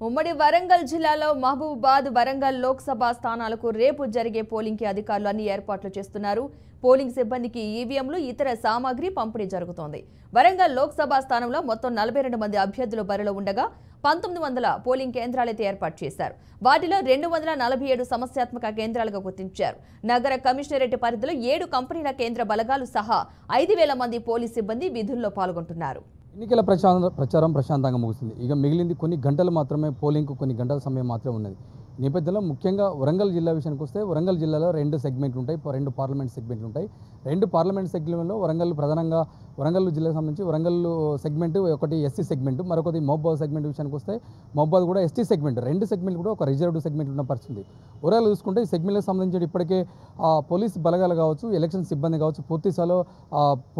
ఉమ్మడి వరంగల్ జిల్లాలో మహబూబాబాద్, వరంగల్ లోక్సభ స్థానాలకు రేపు జరిగే పోలింగ్కి అధికారులు అన్ని ఏర్పాట్లు చేస్తున్నారు. పోలింగ్ సిబ్బందికి ఈవీఎంలు, ఇతర సామాగ్రి పంపిణీ జరుగుతోంది. వరంగల్ లోక్సభ స్థానంలో మొత్తం 42 మంది అభ్యర్థులు బరిలో ఉండగా 1900 పోలింగ్ కేంద్రాలైతే ఏర్పాటు చేశారు. వాటిలో 247 సమస్యాత్మక కేంద్రాలుగా గుర్తించారు. నగర కమిషనరేట్ పరిధిలో 7 కంపెనీల కేంద్ర బలగాలు సహా 5000 మంది పోలీస్ సిబ్బంది విధుల్లో పాల్గొంటున్నారు. ఎన్నికల ప్రచారం ప్రశాంతంగా ముగిసింది. ఇక మిగిలింది కొన్ని గంటలు మాత్రమే, పోలింగ్కు కొన్ని గంటల సమయం మాత్రమే ఉన్నది. ఈ నేపథ్యంలో ముఖ్యంగా వరంగల్ జిల్లా విషయానికి వస్తే వరంగల్ జిల్లాలో 2 సెగ్మెంట్లు ఉంటాయి, 2 పార్లమెంట్ సెగ్మెంట్లు ఉంటాయి. 2 పార్లమెంట్ సెగ్మెంట్లో వరంగల్ ప్రధానంగా వరంగల్ జిల్లాకు సంబంధించి వరంగల్ సెగ్మెంట్ ఒకటి ఎస్సీ సెగ్మెంట్, మరొకటి మహబూబాబాద్ సెగ్మెంట్ విషయానికి వస్తే మహబూబాబాద్ కూడా ఎస్టీ సెగ్మెంట్. 2 సెగ్మెంట్లు కూడా ఒక రిజర్వ్డ్ సెగ్మెంట్ ఉన్న పరిస్థితి. ఓవరాల్ చూసుకుంటే ఈ సెగ్మెంట్లకు సంబంధించి ఇప్పటికే పోలీస్ బలగాలు కావచ్చు, ఎలక్షన్ సిబ్బంది కావచ్చు, పూర్తి స్థాయిలో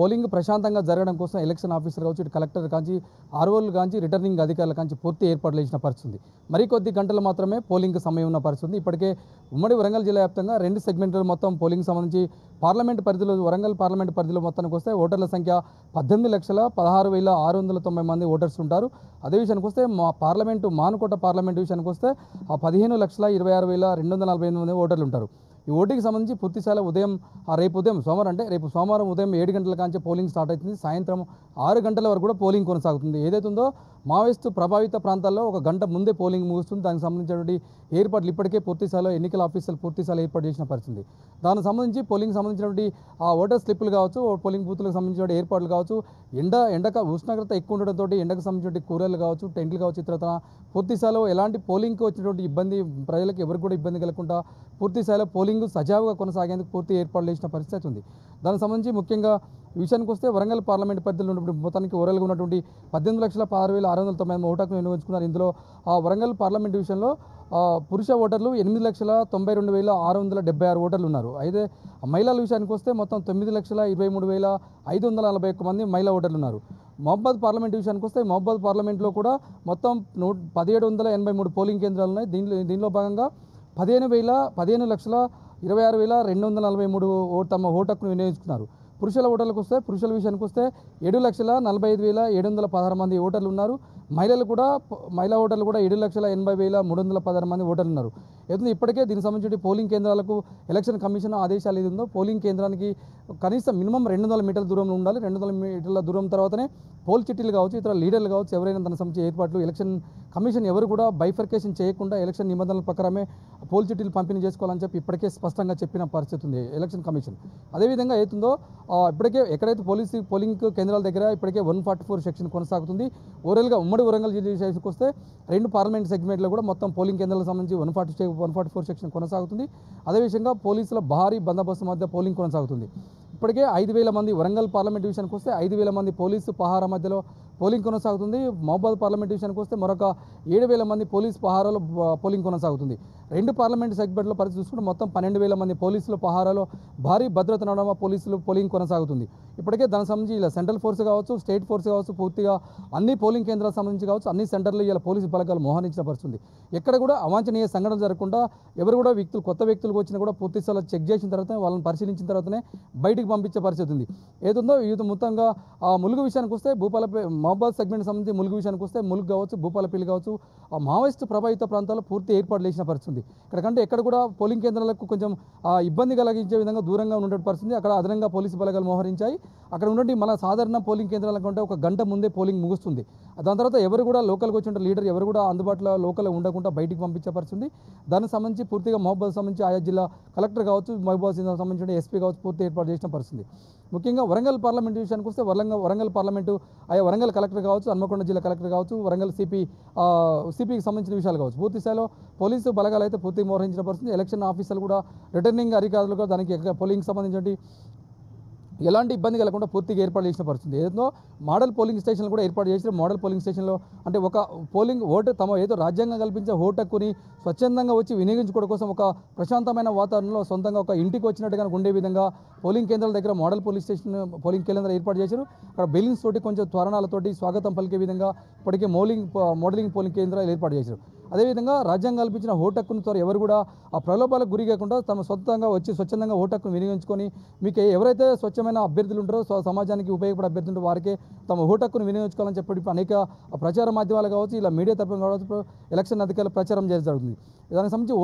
పోలింగ్ ప్రశాంతంగా జరగడం కోసం ఎలక్షన్ ఆఫీసర్ కావచ్చు, ఇటు కలెక్టర్ కాంచి, ఆర్ఓలు కాంచి, రిటర్నింగ్ అధికారుల కాంచి పూర్తి ఏర్పాట్లు చేసిన పరిస్థితి. మరికొద్ది గంటలు మాత్రమే పోలింగ్ సమయం ఉన్న పరిస్థితి. ఇప్పటికే ఉమ్మడి వరంగల్ జిల్లా వ్యాప్తంగా 2 సెగ్మెంట్లు మొత్తం పోలింగ్ సంబంధించి పార్లమెంట్ పరిధిలో వరంగల్ పార్లమెంట్ పరిధిలో మొత్తానికి వస్తే ఓటర్ల సంఖ్య 18,16,690 మంది ఓటర్స్ ఉంటారు. అదే విషయానికి వస్తే మానుకోట పార్లమెంట్ విషయానికి వస్తే 15,26,248 మంది ఓటర్లు ఉంటారు. ఈ ఓటింగ్కి సంబంధించి పూర్తిస్థాయిలో రేపు సోమవారం ఉదయం 7 గంటల కాంచి పోలింగ్ స్టార్ట్ అవుతుంది. సాయంత్రం 6 గంటల వరకు కూడా పోలింగ్ కొనసాగుతుంది. ఏదైతుందో మావోయిస్టు ప్రభావిత ప్రాంతాల్లో 1 గంట ముందే పోలింగ్ ముగుస్తుంది. దానికి సంబంధించినటువంటి ఏర్పాట్లు ఇప్పటికే పూర్తిస్థాయిలో ఎన్నికల ఆఫీసర్లు పూర్తిస్థాయిలో ఏర్పాటు చేసిన పరిస్థితి. దానికి సంబంధించి పోలింగ్ సంబంధించినటువంటి ఓటర్ స్లిప్పులు కావచ్చు, పోలింగ్ బూత్లకు సంబంధించిన ఏర్పాట్లు కావచ్చు, ఉష్ణోగ్రత ఎక్కువ ఉండడంతో ఎండకు సంబంధించిన కూరలు కావచ్చు, టెంట్లు కావచ్చు, ఇతర పూర్తిస్థాయిలో ఎలాంటి పోలింగ్కి వచ్చినటువంటి ఇబ్బంది ప్రజలకు ఎవరికి కూడా ఇబ్బంది కలగకుండా పూర్తిస్థాయిలో పోలింగ్ సజావుగా కొనసాగేందుకు పూర్తి ఏర్పాట్లు చేసిన పరిస్థితి ఉంది. దానికి సంబంధించి ముఖ్యంగా విషయానికి వస్తే వరంగల్ పార్లమెంట్ పరిధిలో ఉన్నప్పుడు మొత్తానికి ఓవరాల్గా ఉన్నటువంటి 18,16,690 ఓటాకు వినియోగించుకున్నారు. ఇందులో వరంగల్ పార్లమెంట్ విషయంలో పురుష ఓటర్లు 8,92,676 ఓటర్లు ఉన్నారు. అయితే మహిళల విషయానికి వస్తే మొత్తం 9,23,541 మంది మహిళా ఓటర్లు ఉన్నారు. మహబూబాబాద్ పార్లమెంట్ విషయానికి వస్తే మహబూబాబాద్ పార్లమెంట్లో కూడా మొత్తం 1783 పోలింగ్ కేంద్రాలు ఉన్నాయి. దీనిలో భాగంగా 15,26,26,243 తమ ఓటును వినియోగించుకున్నారు. పురుషుల ఓటర్లకు వస్తే పురుషుల విషయానికి వస్తే 7,45,716 మంది ఓటర్లు ఉన్నారు. మహిళా ఓటర్లు కూడా 7,80,316 మంది ఓటర్లు ఉన్నారు. అయితే ఇప్పటికే దీనికి సంబంధించి పోలింగ్ కేంద్రాలకు ఎలక్షన్ కమిషన్ ఆదేశాలు ఏది ఉందో పోలింగ్ కేంద్రానికి కనీసం మినిమం 200 మీటర్ల దూరంలో ఉండాలి. 200 మీటర్ల దూరం తర్వాతనే పోల్ చిట్టీలు కావచ్చు, ఇతర లీడర్లు కావచ్చు, ఎవరైనా దానికి సంబంధించి ఏర్పాట్లు ఎలక్షన్ కమిషన్ ఎవరు కూడా బైఫర్కేషన్ చేయకుండా ఎలక్షన్ నిబంధనల ప్రకారమే పోల్ చిట్టీలు పంపిణీ చేసుకోవాలని చెప్పి ఇప్పటికే స్పష్టంగా చెప్పిన పరిస్థితి ఉంది ఎలక్షన్ కమిషన్. అదేవిధంగా ఏతుందో ఇప్పటికే ఎక్కడైతే పోలింగ్ కేంద్రాల దగ్గర ఇప్పటికే 144 సెక్షన్ కొనసాగుతుంది. ఓవరాల్గా ఉమ్మడి వరంగల్ జిల్లా విషయానికి వస్తే 2 పార్లమెంట్ సెగ్మెంట్లో కూడా మొత్తం పోలింగ్ కేంద్రాలకు సంబంధించి 144 సెక్షన్ కొనసాగుతుంది. అదేవిధంగా పోలీసుల భారీ బందోబస్తు మధ్య పోలింగ్ కొనసాగుతుంది. ఇప్పటికే 5,000 మంది వరంగల్ పార్లమెంట్ విషయానికి వస్తే 5,000 మంది పోలీసు పహారా మధ్యలో పోలింగ్ కొనసాగుతుంది. మహబూబాబాద్ పార్లమెంట్ విషయానికి వస్తే మరొక 7,000 మంది పోలీసు పహారాలో పోలింగ్ కొనసాగుతుంది. 2 పార్లమెంట్ సెగ్మెంట్లో పరిస్థితి చూసుకుంటే మొత్తం 12,000 మంది పోలీసుల పహారాలో భారీ భద్రత నడమ పోలీసులు పోలింగ్ కొనసాగుతుంది. ఇప్పటికే దానికి సంబంధించి ఇలా సెంట్రల్ ఫోర్స్ కావచ్చు, స్టేట్ ఫోర్స్ కావచ్చు, పూర్తిగా అన్ని పోలింగ్ కేంద్రాలకు సంబంధించి కావచ్చు అన్ని సెంటర్లు ఇలా పోలీసు బలగాలు మోహరించిన పరిస్థితి. ఎక్కడ కూడా అవాంఛనీయ సంఘటన జరగకుండా ఎవరు కూడా కొత్త వ్యక్తులకు వచ్చినా కూడా పూర్తి స్థాయిలో చెక్ చేసిన తర్వాత వాళ్ళని పరిశీలించిన తర్వాతనే బయటికి పంపించే పరిస్థితి ఉంది. ఏదుందో ఇది మొత్తంగా ములుగు విషయానికి వస్తే మహబూబాబాద్ సెగ్మెంట్ సంబంధించి ములుగు విషయానికి వస్తే ములుగు కావచ్చు, భూపాలపల్లి కావచ్చు, మావోయిస్టు ప్రభావిత ప్రాంతాల్లో పూర్తి ఏర్పాట్లు చేసిన పరిస్థితి. ఇక్కడకంటే ఎక్కడ కూడా పోలింగ్ కేంద్రాలకు కొంచెం ఇబ్బంది కలిగించే విధంగా దూరంగా ఉండే పరిస్థితి. అక్కడ అదనంగా పోలీసు బలగాలు మోహరించాయి. అక్కడ ఉండే మన సాధారణ పోలింగ్ కేంద్రాల కంటే 1 గంట ముందే పోలింగ్ ముగుస్తుంది. దాని తర్వాత ఎవరు కూడా లోకల్కి వచ్చిన లీడర్ ఎవరు కూడా అందుబాటులో లోకల్లో ఉండకుండా బయటికి పంపించే పరిస్థితి. దానికి సంబంధించి పూర్తిగా మహబూబాబాద్ సంబంధించి ఆయా జిల్లా కలెక్టర్ కావచ్చు, మహబూబాబాద్ సంబంధించిన ఎస్పీ కావచ్చు పూర్తి ఏర్పాటు చేసిన పరిస్థితి. ముఖ్యంగా వరంగల్ పార్లమెంట్ విషయానికి వస్తే వరంగల్ పార్లమెంటు ఆయా వరంగల్ కలెక్టర్ కావచ్చు, హన్మకొండ జిల్లా కలెక్టర్ కావచ్చు, వరంగల్ సిపికి సంబంధించిన విషయాలు కావచ్చు పూర్తి స్థాయిలో పోలీసు బలగాలు అయితే పూర్తిగా మోహరించిన పరిస్థితి. ఎలక్షన్ ఆఫీసర్లు కూడా రిటర్నింగ్ అధికారులు కూడా దానికి పోలింగ్ సంబంధించి ఎలాంటి ఇబ్బంది కలగకుండా పూర్తిగా ఏర్పాటు చేసిన పరిస్థితి. ఏదో మోడల్ పోలింగ్ స్టేషన్లు కూడా ఏర్పాటు చేసిన మోడల్ పోలింగ్ స్టేషన్లో అంటే ఒక పోలింగ్ ఓటు తమ ఏదో రాజ్యాంగం కల్పించే ఓటు హక్కుని స్వచ్ఛందంగా వచ్చి వినియోగించుకోవడం కోసం ఒక ప్రశాంతమైన వాతావరణంలో సొంతంగా ఒక ఇంటికి వచ్చినట్టుగా ఉండే విధంగా పోలింగ్ కేంద్రాల దగ్గర మోడల్ పోలింగ్ కేంద్రాలు ఏర్పాటు చేశారు. అక్కడ బెలూన్స్ తోటి కొంచెం త్వరణాలతోటి స్వాగతం పలికే విధంగా ఇప్పటికే మోడలింగ్ పోలింగ్ కేంద్రాలు ఏర్పాటు చేశారు. అదేవిధంగా రాజ్యాంగం కల్పించిన ఓటు హక్కును ఎవరు కూడా ఆ ప్రలోభాలకు గురి కాకుండా తమ సొంతంగా వచ్చి స్వచ్ఛందంగా ఓటు హక్కును వినియోగించుకొని మీకు ఎవరైతే స్వచ్ఛమైన అభ్యర్థులు ఉంటారో సమాజానికి ఉపయోగపడే అభ్యర్థులు ఉంటారో వారికే తమ ఓటు హక్కును వినియోగించుకోవాలని చెప్పి అనేక ప్రచార మాధ్యమాలు కావచ్చు, ఇలా మీడియా తరపున కావచ్చు ఎలక్షన్ అధికారులు ప్రచారం చేయడం జరుగుతుంది. దానికి సంబంధించి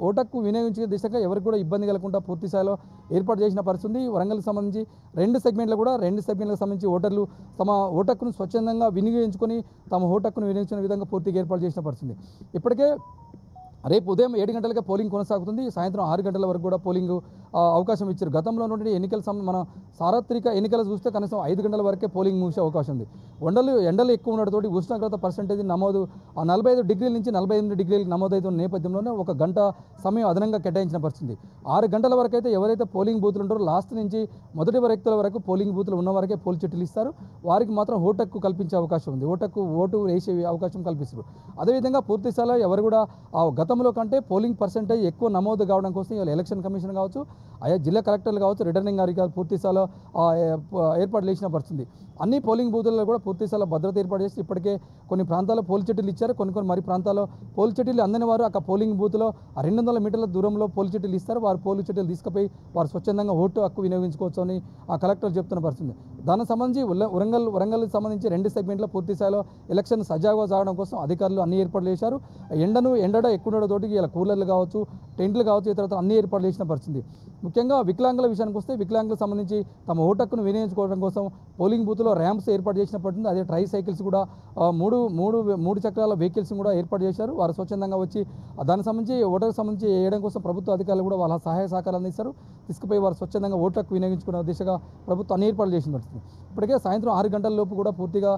ఓటు హక్కు వినియోగించే దిశగా ఎవరికి కూడా ఇబ్బంది కలగకుండా పూర్తి స్థాయిలో ఏర్పాటు చేసిన పరిస్థితి. వరంగల్కి సంబంధించి రెండు సెగ్మెంట్లకు సంబంధించి ఓటర్లు తమ ఓటు హక్కును స్వచ్ఛందంగా వినియోగించుకొని తమ ఓటు హక్కును వినియోగించిన విధంగా పూర్తిగా ఏర్పాటు చేసిన పరిస్థితి. ఇప్పటికే రేపు ఉదయం 7 గంటలకే పోలింగ్ కొనసాగుతుంది. సాయంత్రం 6 గంటల వరకు కూడా పోలింగ్ అవకాశం ఇచ్చారు. గతంలో నుండి మన సార్వత్రిక ఎన్నికలు చూస్తే కనీసం 5 గంటల వరకే పోలింగ్ ముగిసే అవకాశం ఉంది. ఎండలు ఎక్కువ ఉండడంతో ఉష్ణోగ్రత పర్సెంటేజ్ నమోదు 45 డిగ్రీల నుంచి 48 డిగ్రీలకు నమోదవుతున్న నేపథ్యంలోనే 1 గంట సమయం అదనంగా కేటాయించిన పరిస్థితి. 6 గంటల వరకు అయితే ఎవరైతే పోలింగ్ బూతులు ఉంటారో లాస్ట్ నుంచి మొదటి వ్యక్తుల వరకు పోలింగ్ బూతులు ఉన్న వరకే పోల్ చిట్టులు ఇస్తారు. వారికి మాత్రం ఓటు హక్కు కల్పించే అవకాశం ఉంది. ఓటు వేసే అవకాశం కల్పిస్తారు. అదేవిధంగా పూర్తి స్థాయిలో ఎవరు కూడా గతంలో కంటే పోలింగ్ పర్సెంటేజ్ ఎక్కువ నమోదు కావడం కోసం ఇవాళ ఎలక్షన్ కమిషన్ కావచ్చు, ఆయా జిల్లా కలెక్టర్లు కావచ్చు, రిటర్నింగ్ అధికారులు పూర్తి స్థాయిలో ఏర్పాట్లు చేసిన పరిస్థితి. అన్ని పోలింగ్ బూతుల్లో కూడా పూర్తి స్థాయిలో భద్రత ఏర్పాటు చేసి ఇప్పటికే కొన్ని ప్రాంతాల్లో పోల్ చిట్టులు ఇచ్చారు. కొన్ని మరి ప్రాంతాల్లో పోల్ చిట్టులు అందని వారు అక్కడ పోలింగ్ బూత్లో 200 మీటర్ల దూరంలో పోల్ చిట్టులు ఇస్తారు. వారు పోల్ చిట్టులు తీసుకుపోయి వారు స్వచ్ఛందంగా ఓటు హక్కు వినియోగించుకోవచ్చు అని ఆ కలెక్టర్ చెప్తున్న పరిస్థితి. దానికి సంబంధించి వరంగల్కి సంబంధించి 2 సెగ్మెంట్లో పూర్తి స్థాయిలో ఎలక్షన్ సజావుగా సాగడం కోసం అధికారులు అన్ని ఏర్పాట్లు చేశారు. ఎండ ఎక్కువ ఉండడంతో ఇలా కూలర్లు కావచ్చు, టెంట్లు కావచ్చు, ఇతర అన్ని ఏర్పాట్లు చేసిన పరిస్థితి. ముఖ్యంగా వికలాంగుల విషయానికి వస్తే వికలాంగులకు సంబంధించి తమ ఓటు హక్కును వినియోగించుకోవడం కోసం పోలింగ్ బూత్లో ర్యాంప్స్ ఏర్పాటు చేసినప్పటికీ అదే ట్రై సైకిల్స్ కూడా మూడు చక్రాల వెహికల్స్ కూడా ఏర్పాటు చేశారు. వారు స్వచ్ఛందంగా వచ్చి దానికి సంబంధించి ఓటర్కి సంబంధించి వేయడం కోసం ప్రభుత్వ అధికారులు కూడా వాళ్ళ సహాయ సహకారాలు అందిస్తారు. తీసుకుపోయి వారు స్వచ్ఛందంగా ఓటు హక్కు వినియోగించుకునే దిశగా ప్రభుత్వం అన్ని ఏర్పాట్లు చేసిన పరిస్థితి. ఇప్పటికే సాయంత్రం 6 గంటల లోపు కూడా పూర్తిగా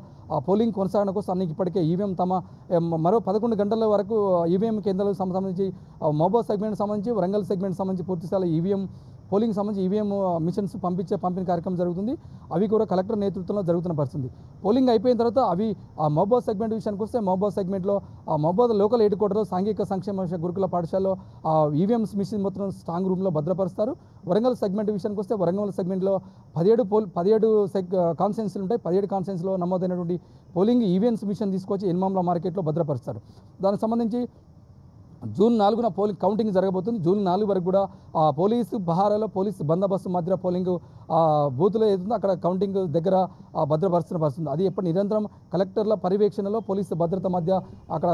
పోలింగ్ కొనసాగడం కోసం అన్ని ఇప్పటికే ఈవీఎం మరో 11 గంటల వరకు ఈవీఎం కేంద్రాలకు సంబంధించి మహబూబ్ సెగ్మెంట్ సంబంధించి వరంగల్ సెగ్మెంట్ సంబంధించి పూర్తి స్థాయిలో పోలింగ్ సంబంధించి ఈవీఎం మిషన్స్ పంపిణీ కార్యక్రమం జరుగుతుంది. అవి కూడా కలెక్టర్ నేతృత్వంలో జరుగుతున్న పరిస్థితి. పోలింగ్ అయిపోయిన తర్వాత అవి మహబూబ్ సెగ్మెంట్ విషయానికి వస్తే మహబూబ్ సెగ్మెంట్లో మహబూబ్ లోకల్ హెడ్ క్వార్టర్లో సాంఘిక సంక్షేమ గురుకుల పాఠశాలలో ఈవీఎం మిషన్ మొత్తం స్ట్రాంగ్ రూమ్లో భద్రపరుస్తారు. వరంగల్ సెగ్మెంట్ విషయానికి వస్తే వరంగల్ సెగ్మెంట్లో 17 కాన్స్టిట్యున్సీలు ఉంటాయి. 17 కాన్స్టిట్యున్సీలో నమోదైనటువంటి పోలింగ్ ఈవీఎంస్ మిషన్ తీసుకొచ్చి ఎన్మాంల మార్కెట్లో భద్రపరుస్తారు. దానికి సంబంధించి జూన్ 4న పోలింగ్ కౌంటింగ్ జరగబోతుంది. జూన్ 4 వరకు కూడా పోలీసు బహారాలో పోలీసు బందోబస్తు మధ్య పోలింగ్ బూత్లో ఏదైతుందో అక్కడ కౌంటింగ్ దగ్గర భద్రపరుస్తున్న పరిస్థితి. అది ఎప్పుడు నిరంతరం కలెక్టర్ల పర్యవేక్షణలో పోలీసు భద్రత మధ్య అక్కడ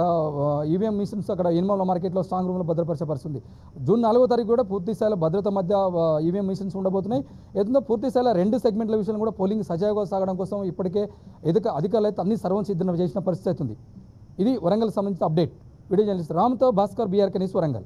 ఈవీఎం మిషన్స్ అక్కడ ఎన్మాల మార్కెట్లో స్ట్రాంగ్ రూమ్లో భద్రపరిచే పరిస్థితి. జూన్ 4వ తారీఖు కూడా పూర్తి స్థాయిలో భద్రత మధ్య ఈవీఎం మిషన్స్ ఉండబోతున్నాయి. ఏదో పూర్తి స్థాయిలో 2 సెగ్మెంట్ల విషయంలో కూడా పోలింగ్ సజావుగా సాగడం కోసం ఇప్పటికే అధికారులు అయితే అన్ని సర్వం సిద్ధం చేసిన పరిస్థితి ఉంది. ఇది వరంగల్ సంబంధించిన అప్డేట్. వీడియో జర్నలిస్ట్ రామ్తో భాస్కర్, బీఆర్కే న్యూస్, వరంగల్.